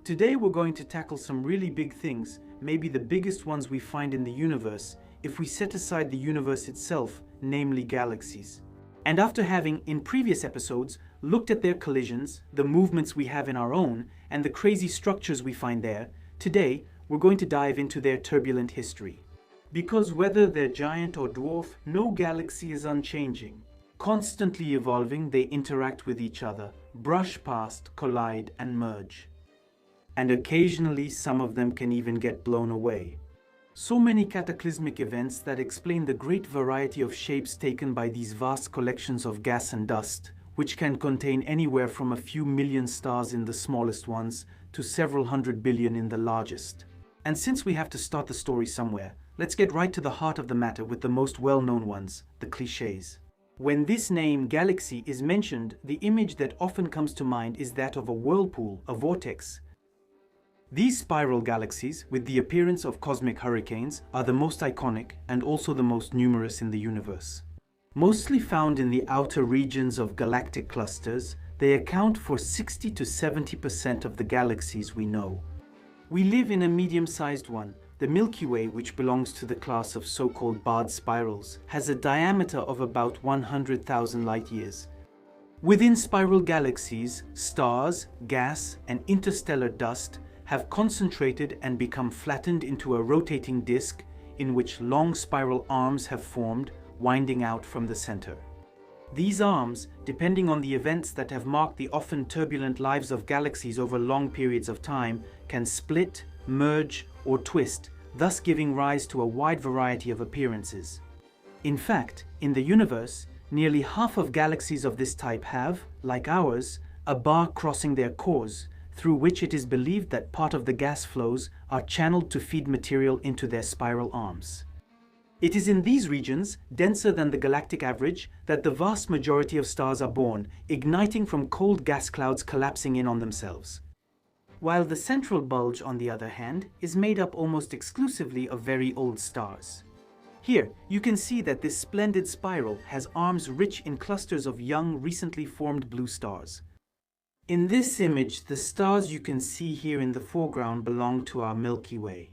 Today we're going to tackle some really big things, maybe the biggest ones we find in the universe, if we set aside the universe itself, namely galaxies. And after having, in previous episodes, looked at their collisions, the movements we have in our own, and the crazy structures we find there, today we're going to dive into their turbulent history. Because whether they're giant or dwarf, no galaxy is unchanging. Constantly evolving, they interact with each other, brush past, collide, and merge. And occasionally, some of them can even get blown away. So many cataclysmic events that explain the great variety of shapes taken by these vast collections of gas and dust, which can contain anywhere from a few million stars in the smallest ones to several hundred billion in the largest. And since we have to start the story somewhere, let's get right to the heart of the matter with the most well-known ones, the clichés. When this name, galaxy, is mentioned, the image that often comes to mind is that of a whirlpool, a vortex. These spiral galaxies, with the appearance of cosmic hurricanes, are the most iconic and also the most numerous in the universe. Mostly found in the outer regions of galactic clusters, they account for 60 to 70% of the galaxies we know. We live in a medium-sized one. The Milky Way, which belongs to the class of so-called barred spirals, has a diameter of about 100,000 light-years. Within spiral galaxies, stars, gas, and interstellar dust have concentrated and become flattened into a rotating disk in which long spiral arms have formed, winding out from the center. These arms, depending on the events that have marked the often turbulent lives of galaxies over long periods of time, can split, merge, or twist, thus giving rise to a wide variety of appearances. In fact, in the universe, nearly half of galaxies of this type have, like ours, a bar crossing their cores, through which it is believed that part of the gas flows are channeled to feed material into their spiral arms. It is in these regions, denser than the galactic average, that the vast majority of stars are born, igniting from cold gas clouds collapsing in on themselves. While the central bulge, on the other hand, is made up almost exclusively of very old stars. Here, you can see that this splendid spiral has arms rich in clusters of young, recently formed blue stars. In this image, the stars you can see here in the foreground belong to our Milky Way.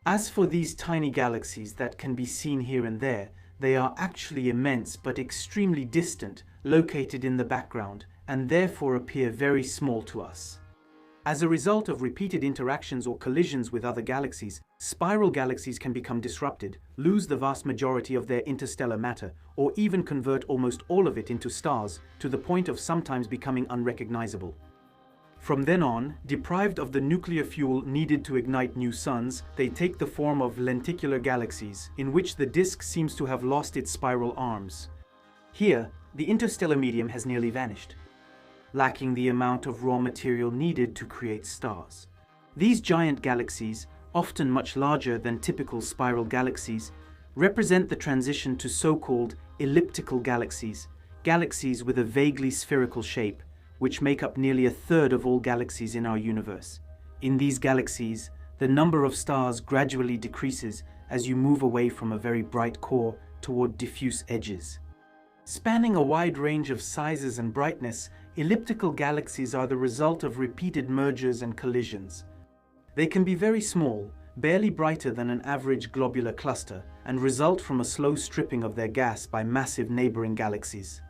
As for these tiny galaxies that can be seen here and there, they are actually immense but extremely distant, located in the background, and therefore appear very small to us. As a result of repeated interactions or collisions with other galaxies, spiral galaxies can become disrupted, lose the vast majority of their interstellar matter, or even convert almost all of it into stars, to the point of sometimes becoming unrecognizable. From then on, deprived of the nuclear fuel needed to ignite new suns, they take the form of lenticular galaxies, in which the disk seems to have lost its spiral arms. Here, the interstellar medium has nearly vanished, lacking the amount of raw material needed to create stars. These giant galaxies, often much larger than typical spiral galaxies, represent the transition to so-called elliptical galaxies, galaxies with a vaguely spherical shape, which make up nearly a third of all galaxies in our universe. In these galaxies, the number of stars gradually decreases as you move away from a very bright core toward diffuse edges. Spanning a wide range of sizes and brightness, elliptical galaxies are the result of repeated mergers and collisions. They can be very small, barely brighter than an average globular cluster, and result from a slow stripping of their gas by massive neighboring galaxies.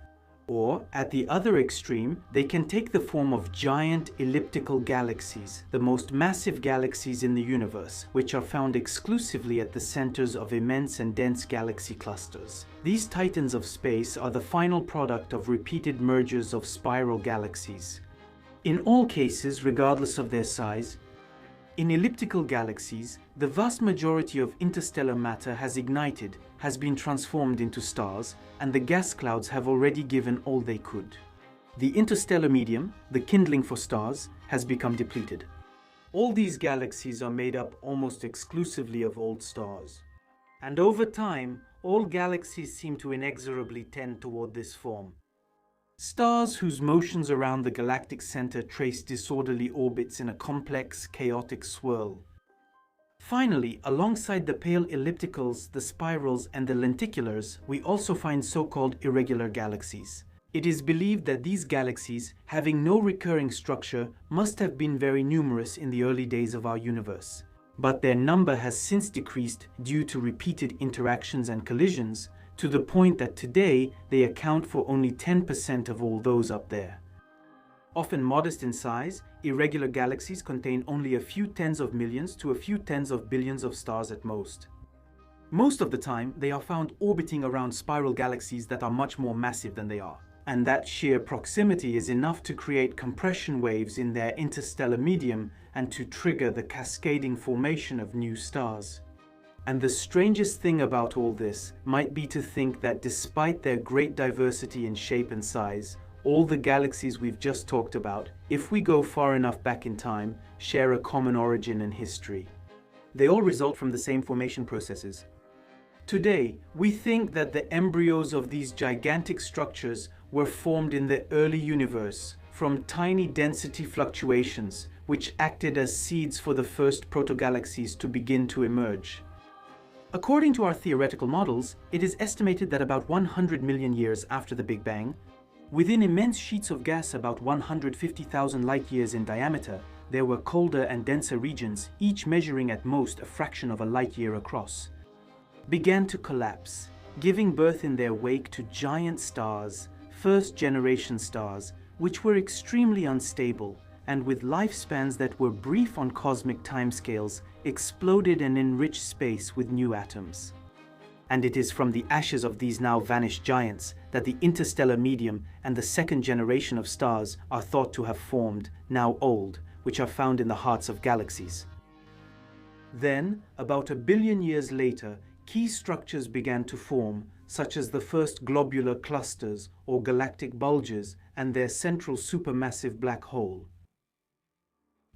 Or, at the other extreme, they can take the form of giant elliptical galaxies, the most massive galaxies in the universe, which are found exclusively at the centers of immense and dense galaxy clusters. These titans of space are the final product of repeated mergers of spiral galaxies. In all cases, regardless of their size, in elliptical galaxies, the vast majority of interstellar matter has ignited, has been transformed into stars, and the gas clouds have already given all they could. The interstellar medium, the kindling for stars, has become depleted. All these galaxies are made up almost exclusively of old stars. And over time, all galaxies seem to inexorably tend toward this form. Stars whose motions around the galactic center trace disorderly orbits in a complex, chaotic swirl. Finally, alongside the pale ellipticals, the spirals, and the lenticulars, we also find so-called irregular galaxies. It is believed that these galaxies, having no recurring structure, must have been very numerous in the early days of our universe. But their number has since decreased due to repeated interactions and collisions, to the point that today they account for only 10% of all those up there. Often modest in size, irregular galaxies contain only a few tens of millions to a few tens of billions of stars at most. Most of the time, they are found orbiting around spiral galaxies that are much more massive than they are. And that sheer proximity is enough to create compression waves in their interstellar medium and to trigger the cascading formation of new stars. And the strangest thing about all this might be to think that despite their great diversity in shape and size, all the galaxies we've just talked about, if we go far enough back in time, share a common origin and history. They all result from the same formation processes. Today, we think that the embryos of these gigantic structures were formed in the early universe from tiny density fluctuations, which acted as seeds for the first protogalaxies to begin to emerge. According to our theoretical models, it is estimated that about 100 million years after the Big Bang, within immense sheets of gas about 150,000 light-years in diameter, there were colder and denser regions, each measuring at most a fraction of a light-year across, began to collapse, giving birth in their wake to giant stars, first-generation stars, which were extremely unstable and with lifespans that were brief on cosmic timescales, exploded and enriched space with new atoms. And it is from the ashes of these now vanished giants that the interstellar medium and the second generation of stars are thought to have formed, now old, which are found in the hearts of galaxies. Then, about 1 billion years later, key structures began to form, such as the first globular clusters or galactic bulges and their central supermassive black hole.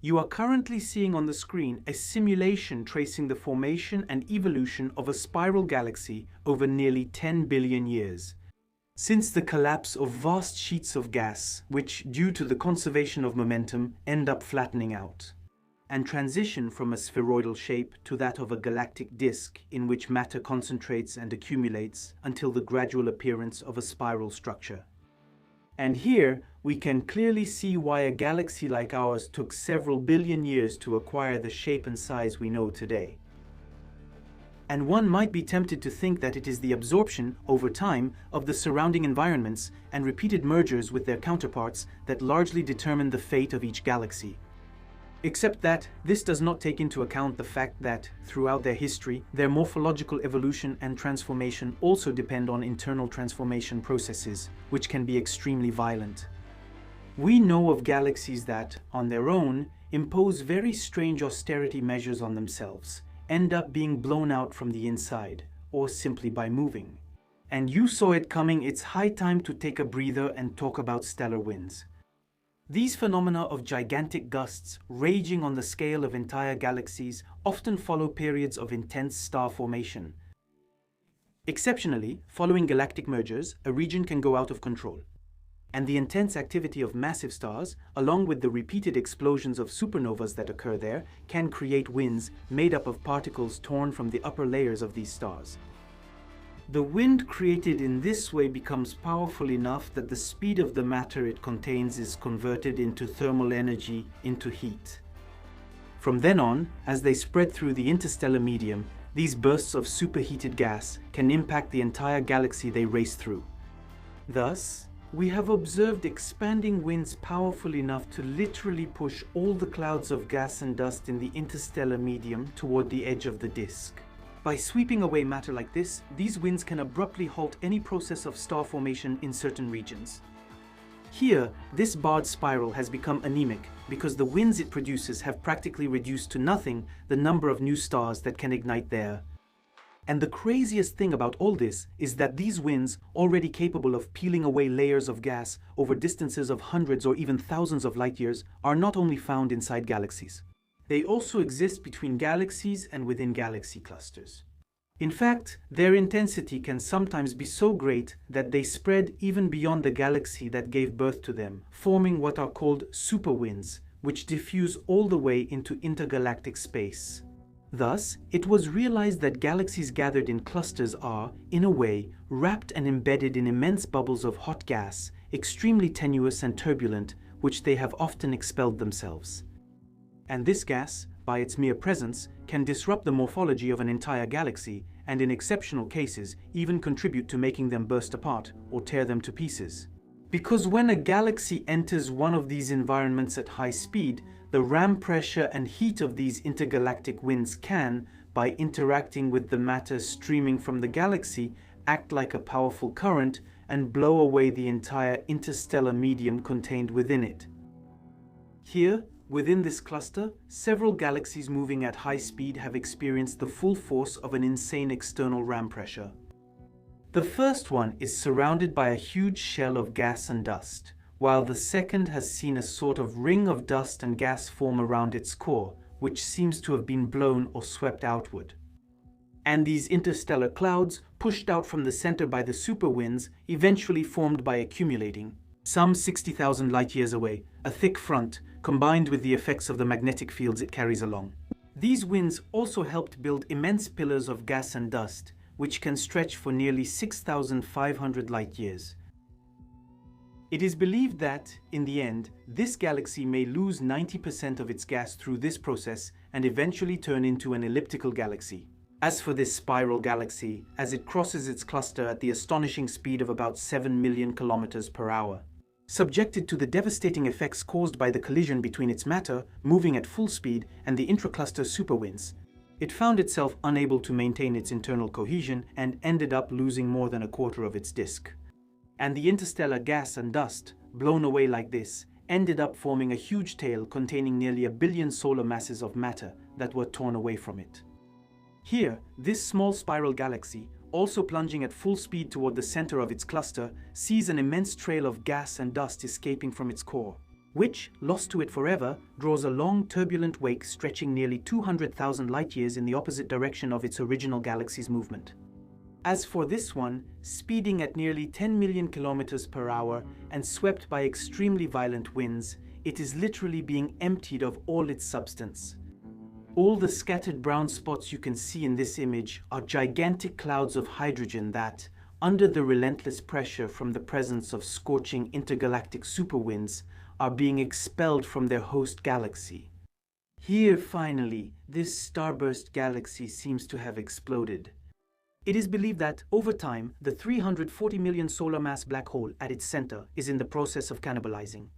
You are currently seeing on the screen a simulation tracing the formation and evolution of a spiral galaxy over nearly 10 billion years. Since the collapse of vast sheets of gas, which, due to the conservation of momentum, end up flattening out, and transition from a spheroidal shape to that of a galactic disk in which matter concentrates and accumulates until the gradual appearance of a spiral structure. And here, we can clearly see why a galaxy like ours took several billion years to acquire the shape and size we know today. And one might be tempted to think that it is the absorption, over time, of the surrounding environments and repeated mergers with their counterparts that largely determine the fate of each galaxy. Except that this does not take into account the fact that, throughout their history, their morphological evolution and transformation also depend on internal transformation processes, which can be extremely violent. We know of galaxies that, on their own, impose very strange austerity measures on themselves, end up being blown out from the inside, or simply by moving. And you saw it coming. It's high time to take a breather and talk about stellar winds. These phenomena of gigantic gusts raging on the scale of entire galaxies often follow periods of intense star formation. Exceptionally, following galactic mergers, a region can go out of control. And the intense activity of massive stars, along with the repeated explosions of supernovas that occur there, can create winds made up of particles torn from the upper layers of these stars. The wind created in this way becomes powerful enough that the speed of the matter it contains is converted into thermal energy, into heat. From then on, as they spread through the interstellar medium, these bursts of superheated gas can impact the entire galaxy they race through. Thus, we have observed expanding winds powerful enough to literally push all the clouds of gas and dust in the interstellar medium toward the edge of the disk. By sweeping away matter like this, these winds can abruptly halt any process of star formation in certain regions. Here, this barred spiral has become anemic because the winds it produces have practically reduced to nothing the number of new stars that can ignite there. And the craziest thing about all this is that these winds, already capable of peeling away layers of gas over distances of hundreds or even thousands of light years, are not only found inside galaxies. They also exist between galaxies and within galaxy clusters. In fact, their intensity can sometimes be so great that they spread even beyond the galaxy that gave birth to them, forming what are called superwinds, which diffuse all the way into intergalactic space. Thus, it was realized that galaxies gathered in clusters are, in a way, wrapped and embedded in immense bubbles of hot gas, extremely tenuous and turbulent, which they have often expelled themselves. And this gas, by its mere presence, can disrupt the morphology of an entire galaxy and in exceptional cases even contribute to making them burst apart or tear them to pieces. Because when a galaxy enters one of these environments at high speed, the ram pressure and heat of these intergalactic winds can, by interacting with the matter streaming from the galaxy, act like a powerful current and blow away the entire interstellar medium contained within it. Here, within this cluster, several galaxies moving at high speed have experienced the full force of an insane external ram pressure. The first one is surrounded by a huge shell of gas and dust, while the second has seen a sort of ring of dust and gas form around its core, which seems to have been blown or swept outward. And these interstellar clouds, pushed out from the center by the superwinds, eventually formed by accumulating, some 60,000 light-years away, a thick front, combined with the effects of the magnetic fields it carries along. These winds also helped build immense pillars of gas and dust, which can stretch for nearly 6,500 light-years. It is believed that, in the end, this galaxy may lose 90% of its gas through this process and eventually turn into an elliptical galaxy. As for this spiral galaxy, as it crosses its cluster at the astonishing speed of about 7 million kilometers per hour, subjected to the devastating effects caused by the collision between its matter, moving at full speed, and the intracluster superwinds, it found itself unable to maintain its internal cohesion and ended up losing more than a quarter of its disk. And the interstellar gas and dust, blown away like this, ended up forming a huge tail containing nearly 1 billion solar masses of matter that were torn away from it. Here, this small spiral galaxy, also plunging at full speed toward the center of its cluster, sees an immense trail of gas and dust escaping from its core, which, lost to it forever, draws a long turbulent wake stretching nearly 200,000 light-years in the opposite direction of its original galaxy's movement. As for this one, speeding at nearly 10 million kilometers per hour and swept by extremely violent winds, it is literally being emptied of all its substance. All the scattered brown spots you can see in this image are gigantic clouds of hydrogen that, under the relentless pressure from the presence of scorching intergalactic superwinds, are being expelled from their host galaxy. Here, finally, this starburst galaxy seems to have exploded. It is believed that, over time, the 340 million solar mass black hole at its center is in the process of cannibalizing,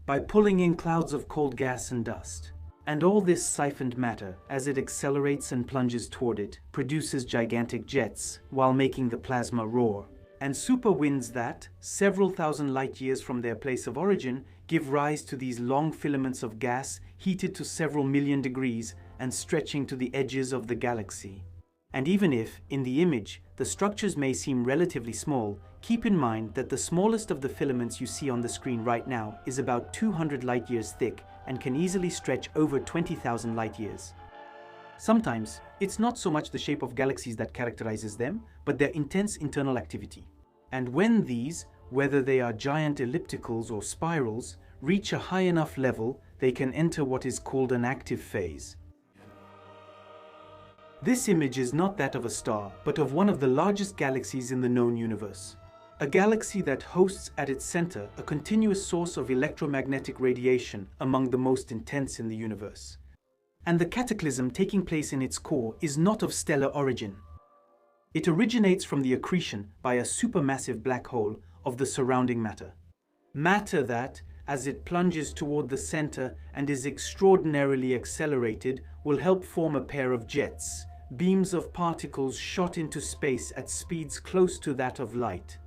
by pulling in clouds of cold gas and dust. And all this siphoned matter, as it accelerates and plunges toward it, produces gigantic jets, while making the plasma roar. And super winds that, several thousand light-years from their place of origin, give rise to these long filaments of gas heated to several million degrees and stretching to the edges of the galaxy. And even if, in the image, the structures may seem relatively small, keep in mind that the smallest of the filaments you see on the screen right now is about 200 light-years thick and can easily stretch over 20,000 light-years. Sometimes, it's not so much the shape of galaxies that characterizes them, but their intense internal activity. And when these, whether they are giant ellipticals or spirals, reach a high enough level, they can enter what is called an active phase. This image is not that of a star, but of one of the largest galaxies in the known universe. A galaxy that hosts at its center a continuous source of electromagnetic radiation among the most intense in the universe. And the cataclysm taking place in its core is not of stellar origin. It originates from the accretion by a supermassive black hole of the surrounding matter. Matter that, as it plunges toward the center and is extraordinarily accelerated, will help form a pair of jets, beams of particles shot into space at speeds close to that of light.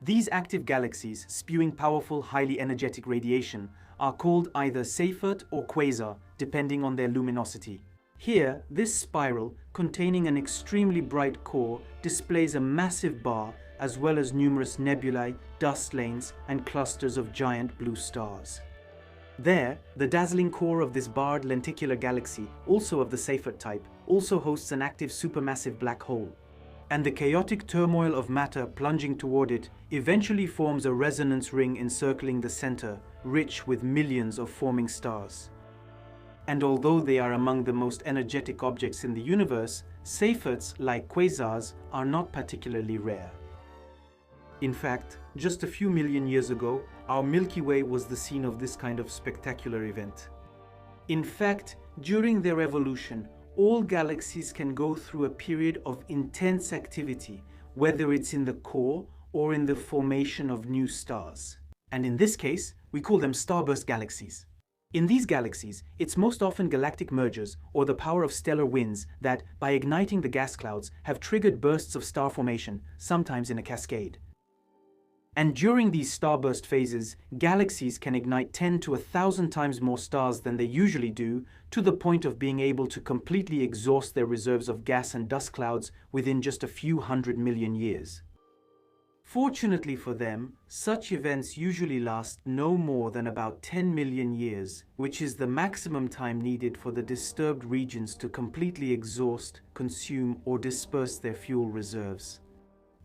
These active galaxies, spewing powerful, highly energetic radiation, are called either Seyfert or quasar, depending on their luminosity. Here, this spiral, containing an extremely bright core, displays a massive bar as well as numerous nebulae, dust lanes, and clusters of giant blue stars. There, the dazzling core of this barred lenticular galaxy, also of the Seyfert type, also hosts an active supermassive black hole. And the chaotic turmoil of matter plunging toward it eventually forms a resonance ring encircling the center, rich with millions of forming stars. And although they are among the most energetic objects in the universe, Seyferts, like quasars, are not particularly rare. In fact, just a few million years ago, our Milky Way was the scene of this kind of spectacular event. In fact, during their evolution, all galaxies can go through a period of intense activity, whether it's in the core or in the formation of new stars. And in this case, we call them starburst galaxies. In these galaxies, it's most often galactic mergers or the power of stellar winds that, by igniting the gas clouds, have triggered bursts of star formation, sometimes in a cascade. And during these starburst phases, galaxies can ignite 10 to 1,000 times more stars than they usually do, to the point of being able to completely exhaust their reserves of gas and dust clouds within just a few 100 million years. Fortunately for them, such events usually last no more than about 10 million years, which is the maximum time needed for the disturbed regions to completely exhaust, consume, or disperse their fuel reserves.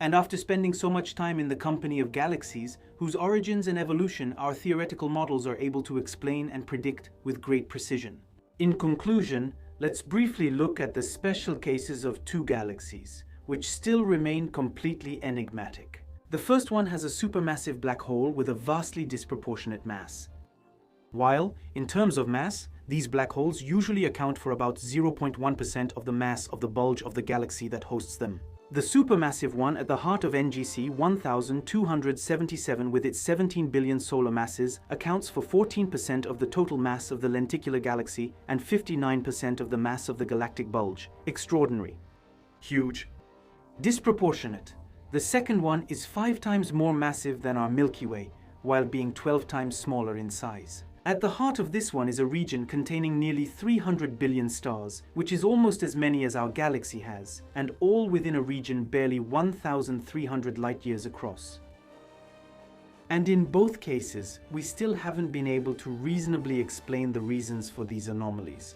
And after spending so much time in the company of galaxies, whose origins and evolution our theoretical models are able to explain and predict with great precision. In conclusion, let's briefly look at the special cases of two galaxies, which still remain completely enigmatic. The first one has a supermassive black hole with a vastly disproportionate mass. While, in terms of mass, these black holes usually account for about 0.1% of the mass of the bulge of the galaxy that hosts them. The supermassive one at the heart of NGC 1277 with its 17 billion solar masses accounts for 14% of the total mass of the Lenticular galaxy and 59% of the mass of the galactic bulge. Extraordinary. Huge. Disproportionate. The second one is 5 times more massive than our Milky Way, while being 12 times smaller in size. At the heart of this one is a region containing nearly 300 billion stars, which is almost as many as our galaxy has, and all within a region barely 1,300 light-years across. And in both cases, we still haven't been able to reasonably explain the reasons for these anomalies.